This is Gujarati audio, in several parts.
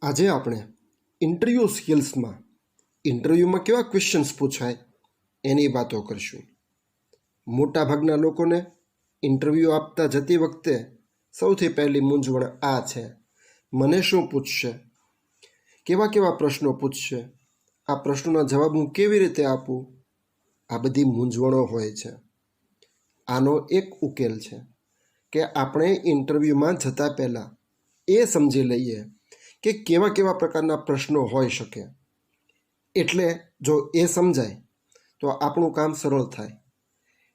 આજે આપણે ઇન્ટરવ્યૂ સ્કિલ્સમાં ઇન્ટરવ્યૂમાં કેવા ક્વેશ્ચન્સ પૂછાય એની વાતો કરશું. મોટાભાગના લોકોને ઇન્ટરવ્યૂ આપતા જતી વખતે સૌથી પહેલી મૂંઝવણ આ છે: મને શું પૂછશે, કેવા કેવા પ્રશ્નો પૂછશે, આ પ્રશ્નોના જવાબ હું કેવી રીતે આપું. આ બધી મૂંઝવણો હોય છે. આનો એક ઉકેલ છે કે આપણે ઇન્ટરવ્યૂમાં જતાં પહેલાં એ સમજી લઈએ કે કેવા કેવા પ્રકારના પ્રશ્નો હોઈ શકે. એટલે જો એ સમજાય તો આપણું કામ સરળ થાય,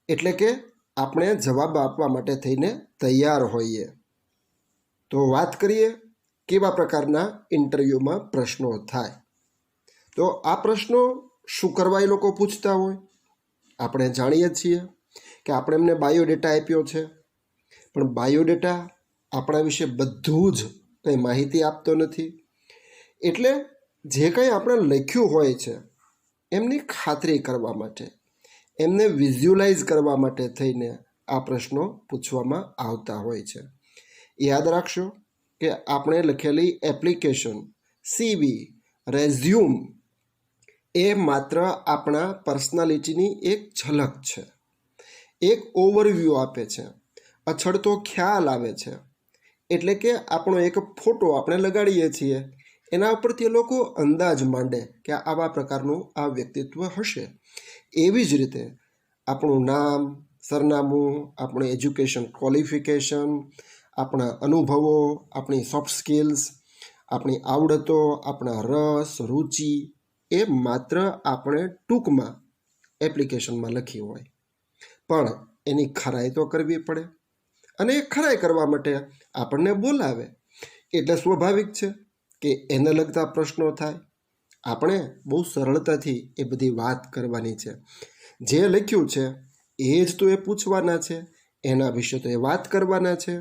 એટલે કે આપણે જવાબ આપવા માટે થઈને તૈયાર હોઈએ. તો વાત કરીએ કેવા પ્રકારના ઇન્ટરવ્યૂમાં પ્રશ્નો થાય. તો આ પ્રશ્નો શું કરવા એ લોકો પૂછતા હોય? આપણે જાણીએ છીએ કે આપણે એમને બાયોડેટા આપ્યો છે, પણ બાયોડેટા આપણા વિશે બધું જ કંઈ માહિતી આપતો નથી. એટલે જે કંઈ આપણે લખ્યું હોય છે એમની ખાતરી કરવા માટે, એમને વિઝ્યુલાઇઝ કરવા માટે થઈને આ પ્રશ્નો પૂછવામાં આવતા હોય છે. યાદ રાખશો કે આપણે લખેલી એપ્લિકેશન, CV, રેઝ્યુમ એ માત્ર આપણા પર્સનાલિટીની એક ઝલક છે, એક ઓવરવ્યૂ આપે છે, અછડતો ખ્યાલ આવે છે. એટલે કે આપણો એક ફોટો આપણે લગાડીએ છીએ, એના ઉપરથી લોકો અંદાજ માંડે કે આવા પ્રકારનું આ વ્યક્તિત્વ હશે. એવી જ રીતે આપણું નામ, સરનામું, આપણું એજ્યુકેશન ક્વોલિફિકેશન, આપણા અનુભવો, આપણી સોફ્ટ સ્કિલ્સ, આપણી આવડતો, આપણા રસ, રુચિ એ માત્ર આપણે ટૂંકમાં એપ્લિકેશનમાં લખી હોય, પણ એની ખરાઈ તો કરવી પડે. અને એ ખરાઈ કરવા માટે આપણને બોલાવે, એટલે સ્વાભાવિક છે કે એને લગતા પ્રશ્નો થાય. આપણે બહુ સરળતાથી એ બધી વાત કરવાની છે. જે લખ્યું છે એ જ તો એ પૂછવાના છે, એના વિશે તો એ વાત કરવાના છે.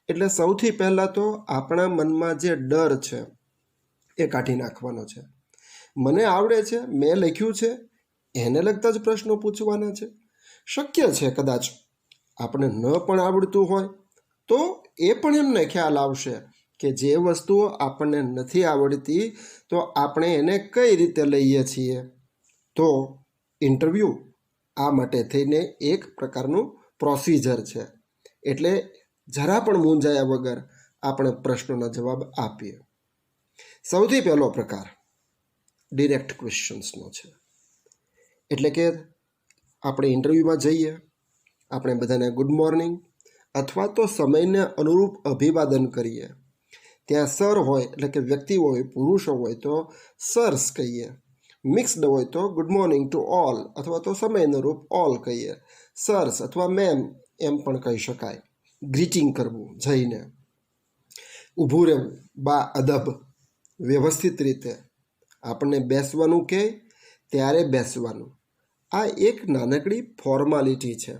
એટલે સૌથી પહેલાં તો આપણા મનમાં જે ડર છે એ કાઢી નાખવાનો છે. મને આવડે છે, મેં લખ્યું છે, એને લગતા જ પ્રશ્નો પૂછવાના છે. શક્ય છે કદાચ આપણે ન પણ આવડતું હોય તો એ પણ એમને ખ્યાલ આવશે કે જે વસ્તુઓ આપણને નથી આવડતી તો આપણે એને કઈ રીતે લઈએ છીએ. તો ઇન્ટરવ્યૂ આ માટે થઈને એક પ્રકારનું પ્રોસિજર છે. એટલે જરા પણ મૂંઝાયા વગર આપણે પ્રશ્નોના જવાબ આપીએ. સૌથી પહેલો પ્રકાર ડિરેક્ટ ક્વેશ્ચન્સનો છે. એટલે કે આપણે ઇન્ટરવ્યૂમાં જઈએ, આપણે બધાને ગુડ મોર્નિંગ અથવા તો સમયને અનુરૂપ અભિવાદન કરીએ. ત્યાં સર હોય એટલે કે વ્યક્તિ હોય, પુરુષો હોય તો સર્સ કહીએ, મિક્સડ હોય તો ગુડ મોર્નિંગ ટુ ઓલ અથવા તો સમય અનુરૂપ ઓલ કહીએ. સર્સ અથવા મેમ એમ પણ કહી શકાય. ગ્રીટિંગ કરવું, જઈને ઊભું રહેવું, બા અદબ, વ્યવસ્થિત રીતે. આપણને બેસવાનું કહે ત્યારે બેસવાનું. આ એક નાનકડી ફોર્માલિટી છે.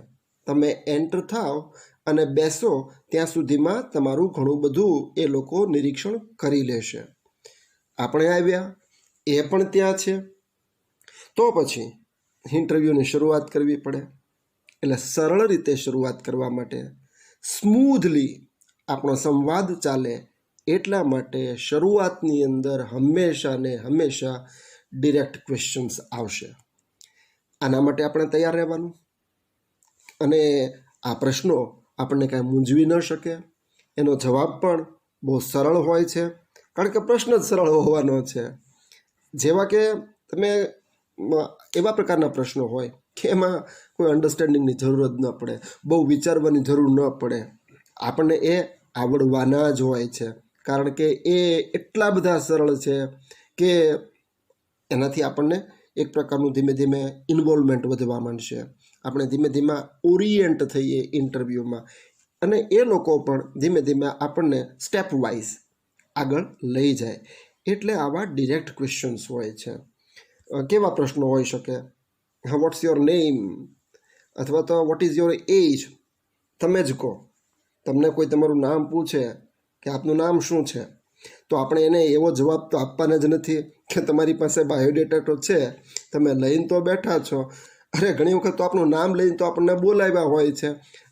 તમે એન્ટર થાવ અને બેસો ત્યાં સુધીમાં તમારું ઘણું બધું એ લોકો નિરીક્ષણ કરી લેશે. આપણે આવ્યા, એ પણ ત્યાં છે, તો પછી ઇન્ટરવ્યૂની શરૂઆત કરવી પડે. એટલે સરળ રીતે શરૂઆત કરવા માટે, સ્મૂધલી આપણો સંવાદ ચાલે એટલા માટે શરૂઆતની અંદર હંમેશા ને હંમેશા ડિરેક્ટ ક્વેશ્ચન્સ આવશે. આના માટે આપણે તૈયાર રહેવાનું. અને આ પ્રશ્નો આપણને કાંઈ મૂંઝવી ન શકે. એનો જવાબ પણ બહુ સરળ હોય છે, કારણ કે પ્રશ્ન જ સરળ હોવાનો છે. જેવા કે તમે એવા પ્રકારના પ્રશ્નો હોય કે એમાં કોઈ અન્ડરસ્ટેન્ડિંગની જરૂર જ ન પડે, બહુ વિચારવાની જરૂર ન પડે. આપણને એ આવડવાના જ હોય છે, કારણ કે એ એટલા બધા સરળ છે કે એનાથી આપણને એક પ્રકારનું ધીમે ધીમે ઇન્વોલ્વમેન્ટ વધવા માંડશે. આપણે ધીમે ધીમે ઓરિએન્ટ થઈએ ઇન્ટરવ્યૂમાં, અને એ લોકો પણ ધીમે ધીમે આપણને સ્ટેપ વાઇઝ આગળ લઈ જાય. એટલે આવા ડિરેક્ટ ક્વેશ્ચન્સ હોય છે. કેવા પ્રશ્નો હોઈ શકે? વોટ્સ યોર નેમ, અથવા તો વોટ ઇઝ યોર એજ. તમે જ કહો. તમને કોઈ તમારું નામ પૂછે કે આપનું નામ શું છે, તો આપણે એને એવો જવાબ તો આપવાના જ નથી કે તમારી પાસે બાયોડેટા તો છે, તમે લઈને તો બેઠા છો. અરે ઘણી વખત તો આપણું નામ લઈને તો આપણને બોલાવ્યા હોય છે,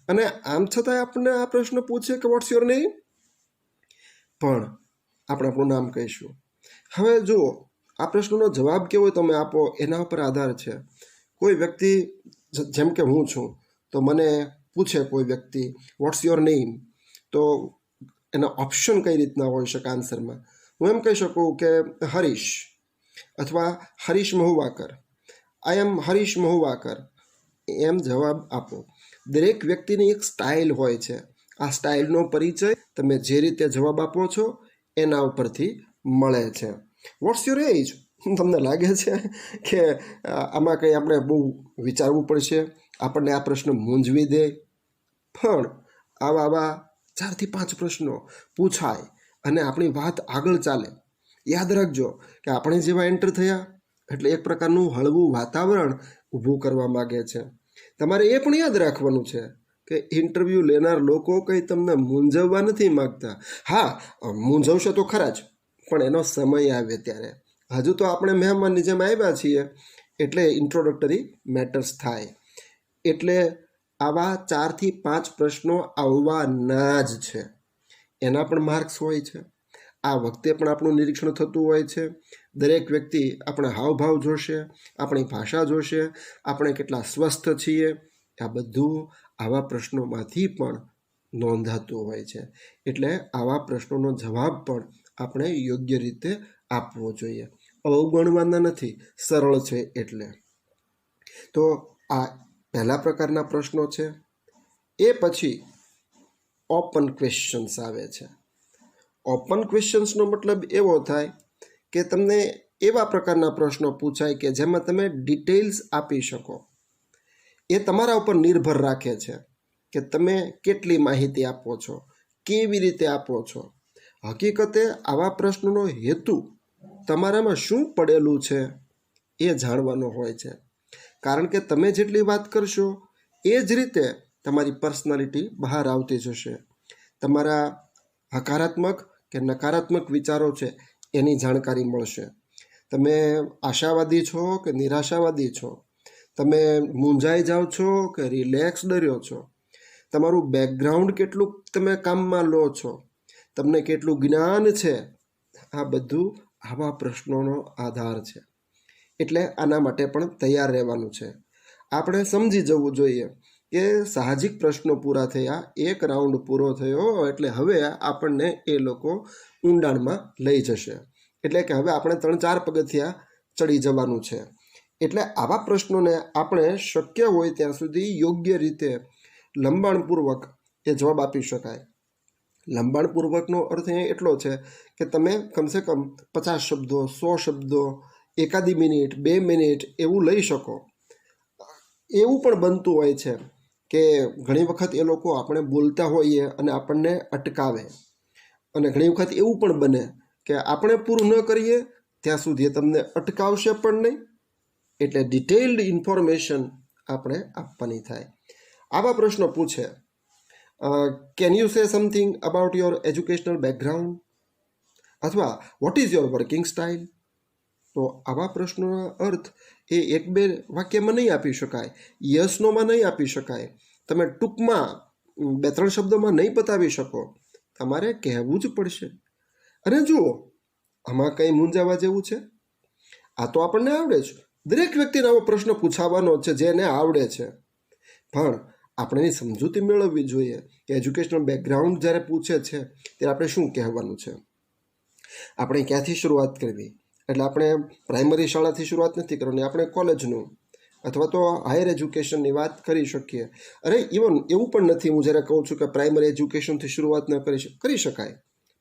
અને આમ છતાંય આપણને આ પ્રશ્ન પૂછે કે વોટ્સ યોર નેમ. પણ આપણે આપણું નામ કહીશું. હવે જુઓ, આ પ્રશ્નનો જવાબ કેવો તમે આપો એના ઉપર આધાર છે. કોઈ વ્યક્તિ જેમ કે હું છું, તો મને પૂછે કોઈ વ્યક્તિ વોટ્સ યોર નેમ, તો એના ઓપ્શન કઈ રીતના હોઈ શકે આન્સરમાં. હું એમ કહી શકું કે હરીશ, અથવા હરીશ મહુવાકર, આઈ એમ હરીશ મહુવાકર, એમ જવાબ આપો. દરેક વ્યક્તિની એક સ્ટાઇલ હોય છે. આ સ્ટાઇલનો પરિચય તમે જે રીતે જવાબ આપો છો એના ઉપરથી મળે છે. વોટ્સ યોર એજ? તમને લાગે છે કે આમાં કંઈ આપણે બહુ વિચારવું પડશે, આપણને આ પ્રશ્ન મૂંઝવી દે? પણ આવા 4 થી 5 પ્રશ્નો પૂછાય અને આપણી વાત આગળ ચાલે. યાદ રાખજો કે આપણે જેવા એન્ટર થયા એટલે એક પ્રકારનું હળવું વાતાવરણ ઊભું કરવા માગે છે. તમારે એ પણ યાદ રાખવાનું છે કે ઇન્ટરવ્યૂ લેનાર લોકો કંઈ તમને મૂંઝવવા નથી માગતા. હા, મૂંઝવશે તો ખરા જ, પણ એનો સમય આવે ત્યારે. હજુ તો આપણે મહેમાનની જેમ આવ્યા છીએ એટલે ઇન્ટ્રોડક્ટરી મેટર્સ થાય. એટલે આવા 4 થી 5 પ્રશ્નો આવવાના જ છે. એના પણ માર્ક્સ હોય છે. આ વખતે પણ આપણું નિરીક્ષણ થતું હોય છે. દરેક વ્યક્તિ આપણા હાવભાવ જોશે, આપણી ભાષા જોશે, આપણે કેટલા સ્વસ્થ છીએ, આ બધું આવા પ્રશ્નોમાંથી પણ નોંધાતું હોય છે. એટલે આવા પ્રશ્નોનો જવાબ પણ આપણે યોગ્ય રીતે આપવો જોઈએ. અવગણવાના નથી, સરળ છે એટલે. તો આ પહેલા પ્રકારના પ્રશ્નો છે. એ પછી ઓપન ક્વેશ્ચન્સ આવે છે. ઓપન ક્વેશ્ચન્સનો મતલબ એવો થાય કે તમને એવા પ્રકારના પ્રશ્નો પૂછાય કે જેમાં તમે ડિટેલ્સ આપી શકો. એ તમારા ઉપર નિર્ભર રાખે છે કે તમે કેટલી માહિતી આપો છો, કેવી રીતે આપો છો. હકીકતે આવા પ્રશ્નનો હેતુ તમારામાં શું પડેલું છે એ જાણવાનો હોય છે. કારણ કે તમે જેટલી વાત કરશો એ જ રીતે તમારી પર્સનાલિટી બહાર આવતી જશે. તમારા હકારાત્મક કે નકારાત્મક વિચારો છે એની જાણકારી મળશે. તમે આશાવાદી છો કે નિરાશાવાદી છો, તમે મૂંઝાઈ જાઓ છો કે રિલેક્સ્ડ રહ્યો છો, તમારું બેકગ્રાઉન્ડ કેટલું તમે કામમાં લો છો, તમને કેટલું જ્ઞાન છે, આ બધું આવા પ્રશ્નોનો આધાર છે. એટલે આના માટે પણ તૈયાર રહેવાનું છે. આપણે સમજી જવું જોઈએ કે સાહજિક પ્રશ્નો પૂરા થયા, એક રાઉન્ડ પૂરો થયો એટલે હવે આપણને એ લોકો ઊંડાણમાં લઈ જશે. એટલે કે હવે આપણે 3-4 પગથિયાં ચડી જવાનું છે. એટલે આવા પ્રશ્નોને આપણે શક્ય હોય ત્યાં સુધી યોગ્ય રીતે લંબાણપૂર્વક એ જવાબ આપી શકાય. લંબાણપૂર્વકનો અર્થ અહીંયા એટલો છે કે તમે કમસે કમ 50 શબ્દો, 100 શબ્દો, એકાદી મિનિટ, 2 મિનિટ એવું લઈ શકો. એવું પણ બનતું હોય છે કે ઘણી વખત એ લોકો આપણે બોલતા હોઈએ અને આપણને અટકાવે, અને ઘણી વખત એવું પણ બને કે આપણે પૂરું ન કરીએ ત્યાં સુધી એ તમને અટકાવશે પણ નહીં. એટલે ડિટેઇલ્ડ ઇન્ફોર્મેશન આપણે આપવાની થાય. આવા પ્રશ્નો પૂછે, can you say something about your educational background, અથવા what is your working style. તો આવા પ્રશ્નોનો અર્થ એ 1-2 વાક્યમાં નહીં આપી શકાય, યસ નોમાં નહીં આપી શકાય. તમે ટૂંકમાં 2-3 શબ્દોમાં નહીં બતાવી શકો, તમારે કહેવું જ પડશે. અને જુઓ, આમાં કંઈ મૂંઝાવા જેવું છે? આ તો આપણને આવડે છે. દરેક વ્યક્તિને આવો પ્રશ્ન પૂછાવાનો છે જેને આવડે છે. પણ આપણે એની સમજૂતી મેળવવી જોઈએ કે એજ્યુકેશનલ બેકગ્રાઉન્ડ જ્યારે પૂછે છે ત્યારે આપણે શું કહેવાનું છે, આપણે ક્યાંથી શરૂઆત કરવી. એટલે આપણે પ્રાઇમરી શાળાથી શરૂઆત નથી કરવાની, આપણે કોલેજનું અથવા તો હાયર એજ્યુકેશનની વાત કરી શકીએ. અરે ઇવન એવું પણ નથી, હું જ્યારે કહું છું કે પ્રાઇમરી એજ્યુકેશનથી શરૂઆત ન કરી શકાય,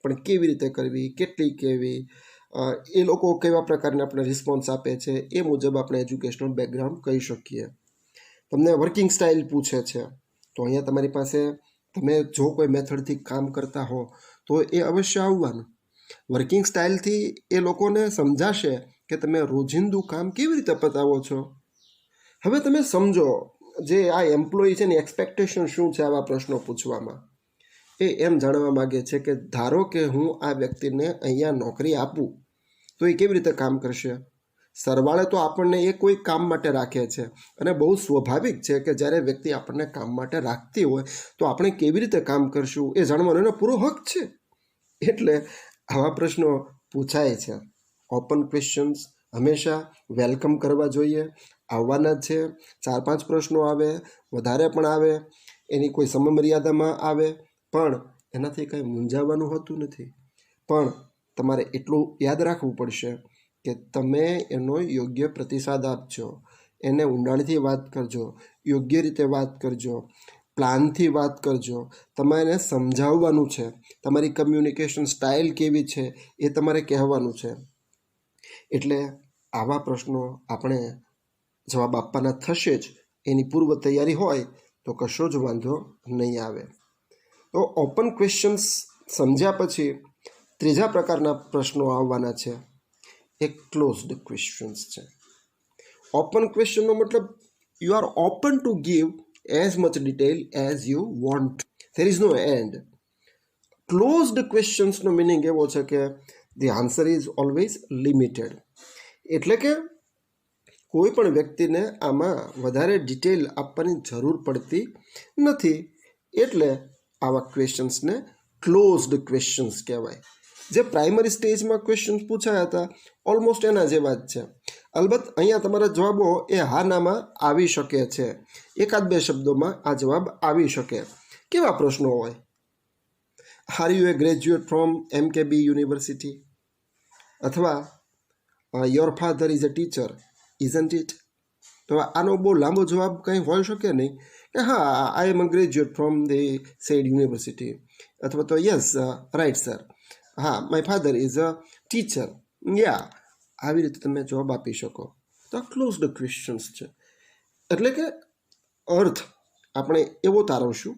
પણ કેવી રીતે કરવી, કેટલી કેવી, એ લોકો કેવા પ્રકારના આપણે રિસ્પોન્સ આપે છે એ મુજબ આપણે એજ્યુકેશનલ બેકગ્રાઉન્ડ કહી શકીએ. તમને વર્કિંગ સ્ટાઇલ પૂછે છે, તો અહીંયા તમારી પાસે તમે જો કોઈ મેથડથી કામ કરતા હો તો એ અવશ્ય આવવાનું. વર્કિંગ સ્ટાઇલથી એ લોકોને સમજાશે કે તમે રોજિંદુ કામ કેવી રીતે પતાવો છો. હવે તમે સમજો, જે આ એમ્પ્લોયી છે ને એક્સપેક્ટેશન શું છે આવા પ્રશ્નો પૂછવામાં. એ એમ જાણવા માગે છે કે ધારો કે હું આ વ્યક્તિને અહીંયા નોકરી આપું તો એ કેવી રીતે કામ કરશે. સરવાળે તો આપણને એ કોઈ કામ માટે રાખે છે, અને બહુ સ્વાભાવિક છે કે જ્યારે વ્યક્તિ આપણને કામ માટે રાખતી હોય તો આપણે કેવી રીતે કામ કરશું એ જાણવાનો એનો પૂરો હક છે. એટલે આવા પ્રશ્નો પૂછાય છે. ઓપન ક્વેશ્ચન્સ હંમેશા વેલકમ કરવા જોઈએ, આવવાના જ છે. 4-5 પ્રશ્નો આવે, વધારે પણ આવે, એની કોઈ સમયમર્યાદામાં આવે, પણ એનાથી કંઈ મૂંઝાવાનું હોતું નથી. પણ તમારે એટલું યાદ રાખવું પડશે કે તમે એનો યોગ્ય પ્રતિસાદ આપજો, એને ઊંડાણથી વાત કરજો, યોગ્ય રીતે વાત કરજો, પ્લાનથી વાત કરજો. તમારે સમજાવવાનું છે, તમારી કમ્યુનિકેશન સ્ટાઇલ કેવી છે એ તમારે કહેવાનું છે. એટલે આવા પ્રશ્નો આપણે જવાબ આપવાના થશે જ. એની પૂર્વ તૈયારી હોય તો કશો જ વાંધો નહીં આવે. તો ઓપન ક્વેશ્ચન્સ સમજ્યા પછી ત્રીજા પ્રકારના પ્રશ્નો આવવાના છે, એ ક્લોઝડ ક્વેશ્ચન્સ છે. ઓપન ક્વેશ્ચનનો મતલબ you are open to give as much detail as you want, there is no end. Closed ક્વેશ્ચન્સનો મિનિંગ એવો છે કે the answer is always limited. એટલે કે કોઈ પણ વ્યક્તિને આમાં વધારે ડિટેલ આપવાની જરૂર પડતી નથી. એટલે આવા ક્વેશ્ચન્સને ક્લોઝડ ક્વેશ્ચન્સ કહેવાય. જે પ્રાઇમરી સ્ટેજમાં ક્વેશ્ચન્સ પૂછાયા હતા ઓલમોસ્ટ એના જેવા જ છે. અલબત્ત અહીંયા તમારા જવાબો એ હા નામાં આવી શકે છે. 1-2 શબ્દોમાં આ જવાબ આવી શકે. કેવા પ્રશ્નો હોય? Are you a graduate from MKB university? અથવા your father is a teacher, isn't it? તો આનો બહુ લાંબો જવાબ કંઈ હોઈ શકે નહીં કે હા I am a graduate from the said university, અથવા તો યસ રાઈટ સર, હા my father is a teacher, yeah. આવી રીતે તમે જવાબ આપી શકો. તો આ ક્લોઝડ ક્વેશ્ચન્સ છે. એટલે કે અર્થ આપણે એવો તારવશું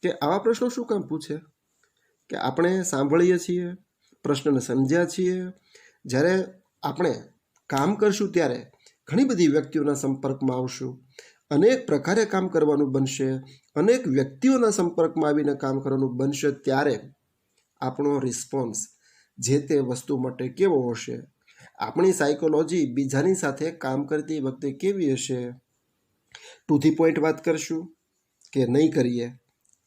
કે આવા પ્રશ્નો શું કામ પૂછે, કે આપણે સાંભળીએ છીએ, પ્રશ્નને સમજ્યા છીએ. જ્યારે આપણે કામ કરશું ત્યારે ઘણી બધી વ્યક્તિઓના સંપર્કમાં આવશું, અનેક પ્રકારે કામ કરવાનું બનશે, અનેક વ્યક્તિઓના સંપર્કમાં આવીને કામ કરવાનું બનશે. ત્યારે આપણો રિસ્પોન્સ જે તે વસ્તુ માટે કેવો હશે, આપણી સાયકોલોજી બીજાની સાથે કામ કરતી વખતે કેવી હશે, ટુ ધી પોઈન્ટ વાત કરશું કે નહીં કરીએ,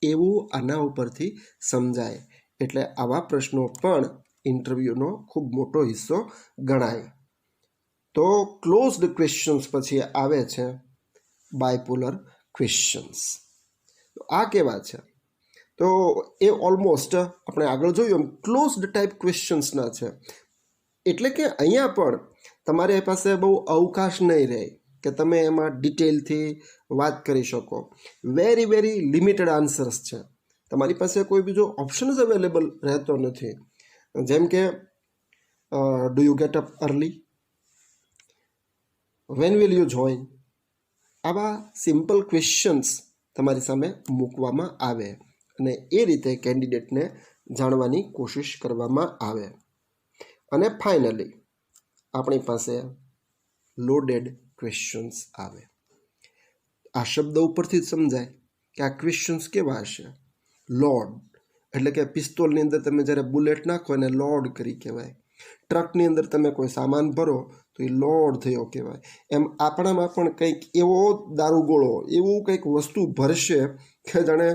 એવું આના ઉપરથી સમજાય. એટલે આવા પ્રશ્નો પણ ઇન્ટરવ્યૂનો ખૂબ મોટો હિસ્સો ગણાય. તો ક્લોઝડ ક્વેશ્ચન્સ પછી આવે છે બાયપોલર ક્વેશ્ચન્સ. આ કેવા છે? તો એ ઓલમોસ્ટ આપણે આગળ જોયું એમ ક્લોઝડ ટાઈપ ક્વેશ્ચન્સના છે. એટલે કે અહીંયા પણ તમારી પાસે બહુ અવકાશ નહીં રહે કે તમે એમાં ડિટેલથી વાત કરી શકો. વેરી લિમિટેડ આન્સર્સ છે. તમારી પાસે કોઈ બીજો ઓપ્શન જ અવેલેબલ રહેતો નથી. જેમ કે do you get up early, when will you join? આવા સિમ્પલ ક્વેશ્ચન્સ તમારી સામે મૂકવામાં આવે અને એ રીતે કેન્ડિડેટને જાણવાની કોશિશ કરવામાં આવે. અને ફાઇનલી આપણી પાસે લોડેડ ક્વેશ્ચન્સ આવે. આ શબ્દ ઉપરથી જ સમજાય કે આ ક્વેશ્ચન્સ કેવા હશે. લોડ એટલે કે પિસ્તોલની અંદર તમે જ્યારે બુલેટ નાખો એને લોડ કરી કહેવાય. ટ્રકની અંદર તમે કોઈ સામાન ભરો તો એ લોડ થયો કહેવાય. એમ આપણામાં પણ કંઈક એવો દારૂગોળો, એવું કંઈક વસ્તુ ભરશે કે જાણે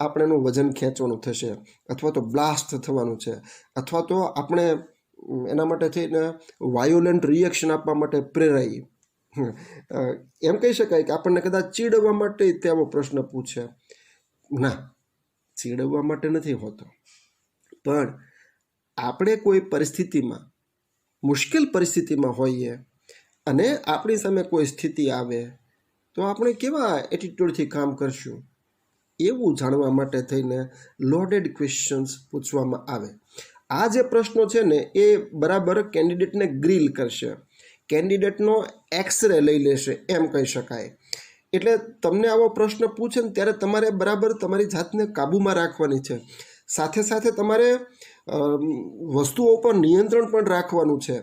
આપણે એનું વજન ખેંચવાનું થશે, અથવા તો બ્લાસ્ટ થવાનું છે, અથવા તો આપણે એના માટે થઈને વાયોલન્ટ રિએક્શન આપવા માટે પ્રેરાઈ. એમ કહી શકાય કે આપણને કદાચ ચીડવવા માટે તેવો પ્રશ્ન પૂછે. ના, ચીડવવા માટે નથી હોતો, પણ આપણે કોઈ પરિસ્થિતિમાં, મુશ્કેલ પરિસ્થિતિમાં હોઈએ અને આપણી સામે કોઈ સ્થિતિ આવે તો આપણે કેવા એટીટ્યૂડથી કામ કરશું, એવું જાણવા માટે થઈને લોડેડ ક્વેશ્ચન્સ પૂછવામાં આવે. આ જે પ્રશ્નો છે ને એ બરાબર કેન્ડિડેટને ગ્રીલ કરશે, કેન્ડિડેટનો એક્સરે લઈ લેશે એમ કહી શકાય. એટલે તમને આવો પ્રશ્ન પૂછે ને ત્યારે તમારે બરાબર તમારી જાતને કાબૂમાં રાખવાની છે. સાથે સાથે તમારે વસ્તુઓ પર નિયંત્રણ પણ રાખવાનું છે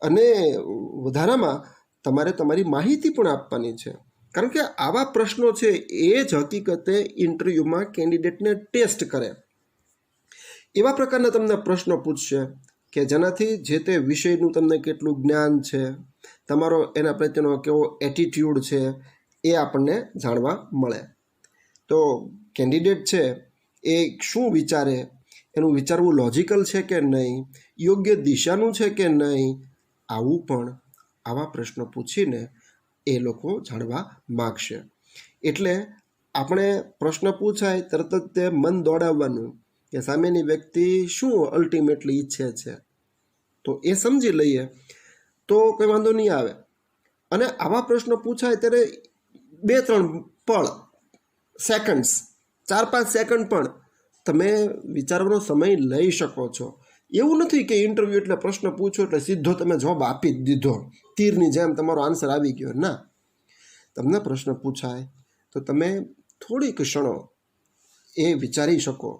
અને વધારામાં તમારે તમારી માહિતી પણ આપવાની છે. કારણ કે આવા પ્રશ્નો છે એ જ હકીકતે ઇન્ટરવ્યૂમાં કેન્ડિડેટને ટેસ્ટ કરે. એવા પ્રકારના તમને પ્રશ્નો પૂછશે કે જેનાથી જે તે વિષયનું તમને કેટલું જ્ઞાન છે, તમારો એના પ્રત્યેનો કેવો એટીટ્યૂડ છે, એ આપણને જાણવા મળે. તો કેન્ડિડેટ છે એ શું વિચારે, એનું વિચારવું લોજિકલ છે કે નહીં, યોગ્ય દિશાનું છે કે નહીં, આવું પણ આવા પ્રશ્નો પૂછીને એ લોકો જાણવા માગશે. એટલે આપણે પ્રશ્ન પૂછાય તરત જ તે મન દોડાવવાનું કે સામેની વ્યક્તિ શું અલ્ટિમેટલી ઈચ્છે છે, તો એ સમજી લઈએ તો કંઈ વાંધો નહીં આવે. અને આવા પ્રશ્નો પૂછાય ત્યારે 2-3 પળ, સેકન્ડ્સ, 4-5 સેકન્ડ પણ તમે વિચારવાનો સમય લઈ શકો છો. એવું નથી કે ઇન્ટરવ્યૂ એટલે પ્રશ્ન પૂછો એટલે સીધો તમે જવાબ આપી જ દીધો, તીરની જેમ તમારો આન્સર આવી ગયો. ના, તમને પ્રશ્ન પૂછાય તો તમે થોડીક ક્ષણો એ વિચારી શકો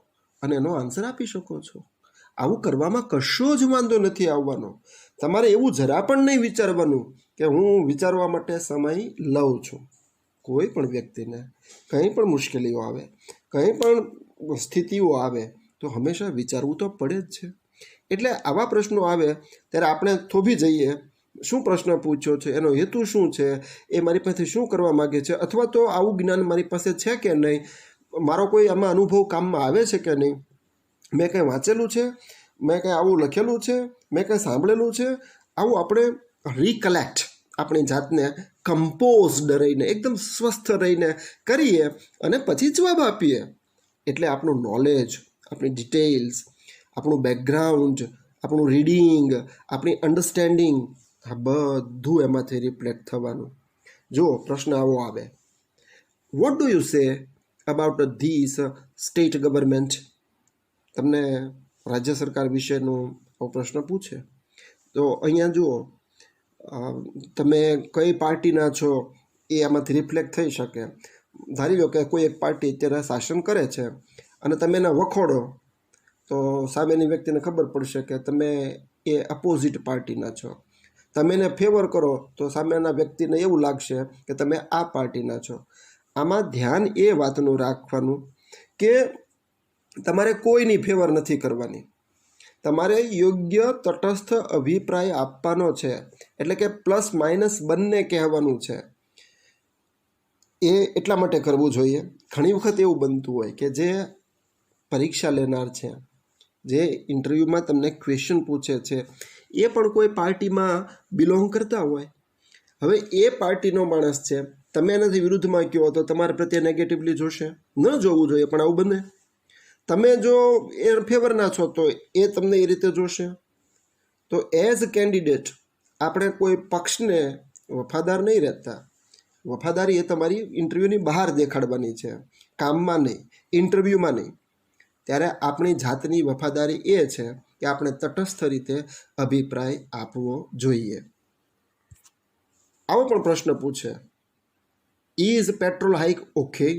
અને એનો આન્સર આપી શકો છો. આવું કરવામાં કશો જ વાંધો નથી આવવાનો. તમારે એવું જરા પણ નહીં વિચારવાનું કે હું વિચારવા માટે સમય લઉં છું. કોઈ પણ વ્યક્તિને કંઈ પણ મુશ્કેલીઓ આવે, કંઈ પણ સ્થિતિઓ આવે તો હંમેશા વિચારવું તો પડે જ છે. એટલે આવા પ્રશ્નો આવે ત્યારે આપણે થોભી જઈએ, શું પ્રશ્ન પૂછ્યો છે, એનો હેતુ શું છે, એ મારી પાસેથી શું કરવા માગે છે, અથવા તો આવું જ્ઞાન મારી પાસે છે કે નહીં, મારો કોઈ આમાં અનુભવ કામમાં આવે છે કે નહીં, મેં કંઈ વાંચેલું છે, મેં કંઈ આવું લખેલું છે, મેં કંઈ સાંભળેલું છે. આવું આપણે રિકલેક્ટ આપણી જાતને કમ્પોઝડ રહીને, એકદમ સ્વસ્થ રહીને કરીએ અને પછી જવાબ આપીએ. એટલે આપણું નોલેજ, આપણી ડિટેલ્સ, આપણું બેકગ્રાઉન્ડ, આપણું રીડિંગ, આપણી અન્ડરસ્ટેન્ડિંગ, આ બધું એમાંથી રિફ્લેક્ટ થવાનું. જો પ્રશ્ન આવો આવે, what do you say about this state government? તમને રાજ્ય સરકાર વિશેનો આવો પ્રશ્ન પૂછે તો અહીંયા જુઓ, તમે કઈ પાર્ટીના છો એ આમાંથી રિફ્લેક્ટ થઈ શકે. ધારી લો કે કોઈ એક પાર્ટી અત્યારે શાસન કરે છે અને તમે એને વખોડો તો સામેની વ્યક્તિને ખબર પડશે કે તમે એ અપોઝિટ પાર્ટીના છો. તમે એને ફેવર કરો તો સામેના વ્યક્તિને એવું લાગશે કે તમે આ પાર્ટીના છો. આમાં ધ્યાન એ વાતનું રાખવાનું કે તમારે કોઈની ફેવર નથી કરવાની, તમારે યોગ્ય તટસ્થ અભિપ્રાય આપવાનો છે. એટલે કે પ્લસ માઇનસ બંને કહેવાનું છે. એ એટલા માટે કરવું જોઈએ. ઘણી વખત એવું બનતું હોય કે જે પરીક્ષા લેનાર છે, જે ઇન્ટરવ્યૂમાં તમને ક્વેશ્ચન પૂછે છે, એ પણ કોઈ પાર્ટીમાં બિલોંગ કરતા હોય. હવે એ પાર્ટીનો માણસ છે, તમે એનાથી વિરુદ્ધમાં કહો તો તમારા પ્રત્યે નેગેટિવલી જોશે. ન જોવું જોઈએ, પણ આવું બને. તમે જો એ ફેવરના છો તો એ તમને એ રીતે જોશે. તો એઝ કેન્ડિડેટ આપણે કોઈ પક્ષને વફાદાર નહીં રહેતા. વફાદારી એ તમારી ઇન્ટરવ્યૂની બહાર દેખાડવાની છે, કામમાં નહીં, ઇન્ટરવ્યૂમાં નહીં. ત્યારે આપણી જાતની વફાદારી એ છે કે આપણે તટસ્થ રીતે અભિપ્રાય આપવો જોઈએ. આવો પણ પ્રશ્ન પૂછે, ઇઝ પેટ્રોલ હાઇક ઓકે?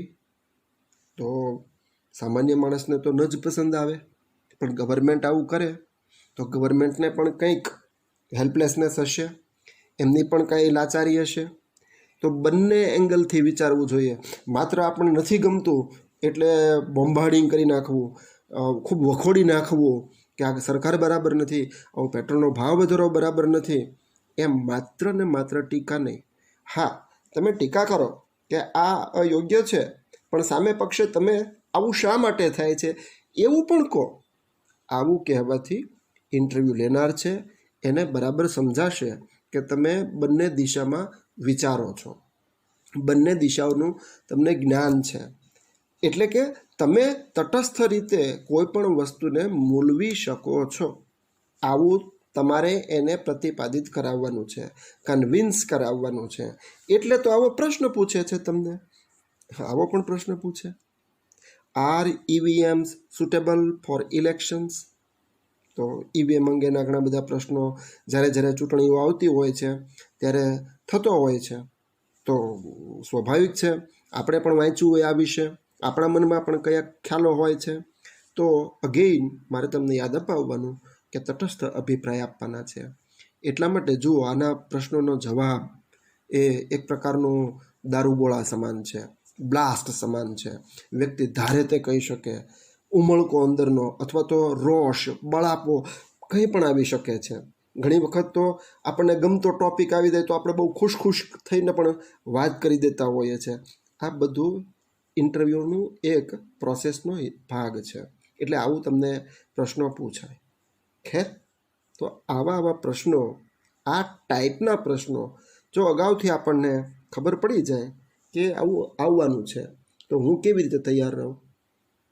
તો સામાન્ય માણસને તો ન જ પસંદ આવે, પણ ગવર્મેન્ટ આવું કરે તો ગવર્મેન્ટને પણ કંઈક હેલ્પલેસનેસ હશે, એમની પણ કાંઈ લાચારી હશે. તો બંને એંગલથી વિચારવું જોઈએ. માત્ર આપણને નથી ગમતું એટલે બોમ્બાર્ડિંગ કરી નાખવું, ખૂબ વખોડી નાખવું કે આ સરકાર બરાબર નથી, આવું પેટ્રોલનો ભાવ વધારો બરાબર નથી, એમ માત્ર ને માત્ર ટીકા નહીં. હા, તમે ટીકા કરો કે આ અયોગ્ય છે, પણ સામે પક્ષે તમે આવું શા માટે થાય છે એવું પણ કહો. આવું કહેવાથી ઇન્ટરવ્યૂ લેનાર છે એને બરાબર સમજાશે કે તમે બંને દિશામાં વિચારો છો, બંને દિશાઓનું તમને જ્ઞાન છે. એટલે કે તમે તટસ્થ રીતે કોઈ પણ વસ્તુને મૂલવી શકો છો. આવું તમારે એને પ્રતિપાદિત કરાવવાનું છે, કન્વિન્સ કરાવવાનું છે. એટલે તો આવો પ્રશ્ન પૂછે છે તમને. આવો પણ પ્રશ્ન પૂછે, આર ઈવીએમ્સ સુટેબલ ફોર ઇલેક્શન્સ? તો ઈવીએમ અંગેના ઘણા બધા પ્રશ્નો જ્યારે જ્યારે ચૂંટણીઓ આવતી હોય છે ત્યારે થતો હોય છે. તો સ્વાભાવિક છે, આપણે પણ વાંચ્યું હોય આ વિશે, આપણા મનમાં પણ કયા ખ્યાલો હોય છે. તો અગેઇન મારે તમને યાદ અપાવવાનું કે તટસ્થ અભિપ્રાય આપવાના છે. એટલા માટે જુઓ, આના પ્રશ્નોનો જવાબ એ એક પ્રકારનું દારૂગોળા સમાન છે, બ્લાસ્ટ સમાન છે. વ્યક્તિ ધારે તે કહી શકે, ઉમળકો અંદરનો અથવા તો રોષ, બળાપો કંઈ પણ આવી શકે છે. ઘણી વખત તો આપણને ગમતો ટોપિક આવી જાય તો આપણે બહુ ખુશ થઈને પણ વાત કરી દેતા હોઈએ છીએ. આ બધું ઇન્ટરવ્યૂનું એક પ્રોસેસનો ભાગ છે. એટલે આવું તમને પ્રશ્નો પૂછાય. ખેર, તો આવા પ્રશ્નો, આ ટાઈપના પ્રશ્નો જો અગાઉથી આપણને ખબર પડી જાય કે આવું આવવાનું છે, તો હું કેવી રીતે તૈયાર રહું,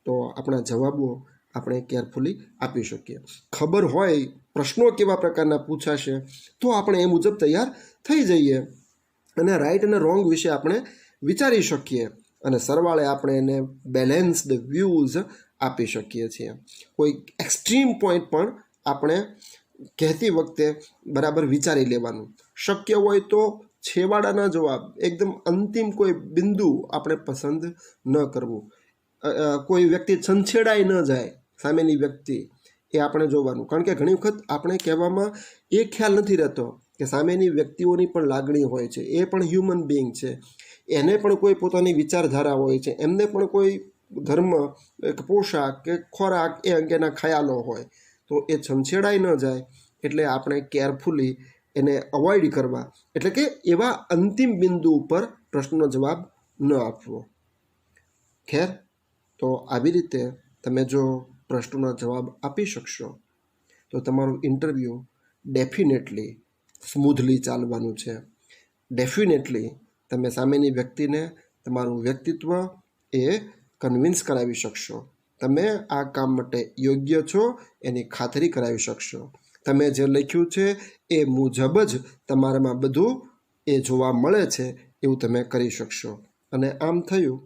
તો આપણા જવાબો આપણે કેરફુલી આપી શકીએ. ખબર હોય પ્રશ્નો કેવા પ્રકારના પૂછાશે તો આપણે એ મુજબ તૈયાર થઈ જઈએ અને રાઈટ અને રોંગ વિશે આપણે વિચારી શકીએ અને સરવાળે આપણે એને બેલેન્સ્ડ વ્યૂઝ આપી શકીએ છીએ. કોઈ એક્સ્ટ્રીમ પોઈન્ટ પણ આપણે કહેતી વખતે બરાબર વિચારી લેવાનું. શક્ય હોય તો છેવાડાના જવાબ, એકદમ અંતિમ કોઈ બિંદુ આપણે પસંદ ન કરવું. કોઈ વ્યક્તિ છંછેડાઈ ન જાય, સામેની વ્યક્તિ, એ આપણે જોવાનું. કારણ કે ઘણી વખત આપણે કહેવામાં એ ખ્યાલ નથી રહેતો કે સામેની વ્યક્તિઓની પણ લાગણી હોય છે, એ પણ હ્યુમન બિંગ છે, એને પણ કોઈ પોતાની વિચારધારા હોય છે, એમને પણ કોઈ ધર્મ, એક પોશાક કે ખોરાક એ અંગેના ખ્યાલો હોય. તો એ છંછેડાઈ ન જાય એટલે આપણે કેરફુલી એને અવોઇડ કરવા, એટલે કે એવા અંતિમ બિંદુ ઉપર પ્રશ્નનો જવાબ ન આપવો. ખેર, તો આવી રીતે તમે જો પ્રશ્નોના જવાબ આપી શકશો તો તમારું ઇન્ટરવ્યૂ ડેફિનેટલી સ્મૂધલી ચાલવાનું છે. ડેફિનેટલી તમે સામેની વ્યક્તિને તમારું વ્યક્તિત્વ એ કન્વિન્સ કરાવી શકશો. તમે આ કામ માટે યોગ્ય છો એની ખાતરી કરાવી શકશો. તમે જે લખ્યું છે એ મુજબ જ તમારામાં બધું એ જોવા મળે છે એવું તમે કરી શકશો. અને આમ થયું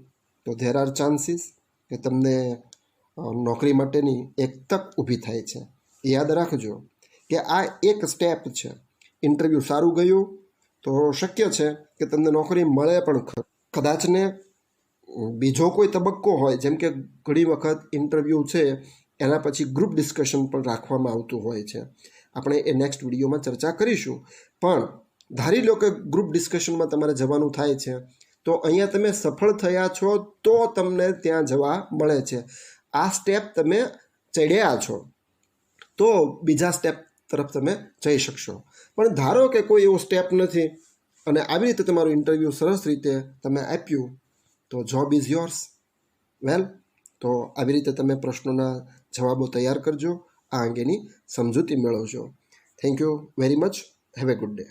તો ધેર આર ચાન્સીસ કે તમને નોકરી માટેની એક તક ઊભી થાય છે. યાદ રાખજો કે આ એક સ્ટેપ છે. ઇન્ટરવ્યૂ સારું ગયું તો શક્ય છે કે તમને નોકરી મળે પણ કદાચને બીજો કોઈ તબક્કો હોય, જેમ કે ઘણી વખત ઇન્ટરવ્યૂ છે એના પછી ગ્રુપ ડિસ્કશન પણ રાખવામાં આવતું હોય છે. આપણે એ નેક્સ્ટ વિડીયોમાં ચર્ચા કરીશું. પણ ધારી લો કે ગ્રુપ ડિસ્કશનમાં તમારે જવાનું થાય છે, તો અહીંયા તમે સફળ થયા છો તો તમને ત્યાં જવા મળે છે. આ સ્ટેપ તમે ચડ્યા છો તો બીજા સ્ટેપ તરફ તમે જઈ શકશો. પણ ધારો કે કોઈ એવો સ્ટેપ નથી અને આવી રીતે તમારું ઇન્ટરવ્યૂ સરસ રીતે તમે આપ્યું તો જોબ ઇઝ યોર્સ. વેલ, તો આવી રીતે તમે પ્રશ્નોના જવાબો તૈયાર કરજો, આ અંગેની સમજૂતી મેળવજો. Thank you very much. Have a good day.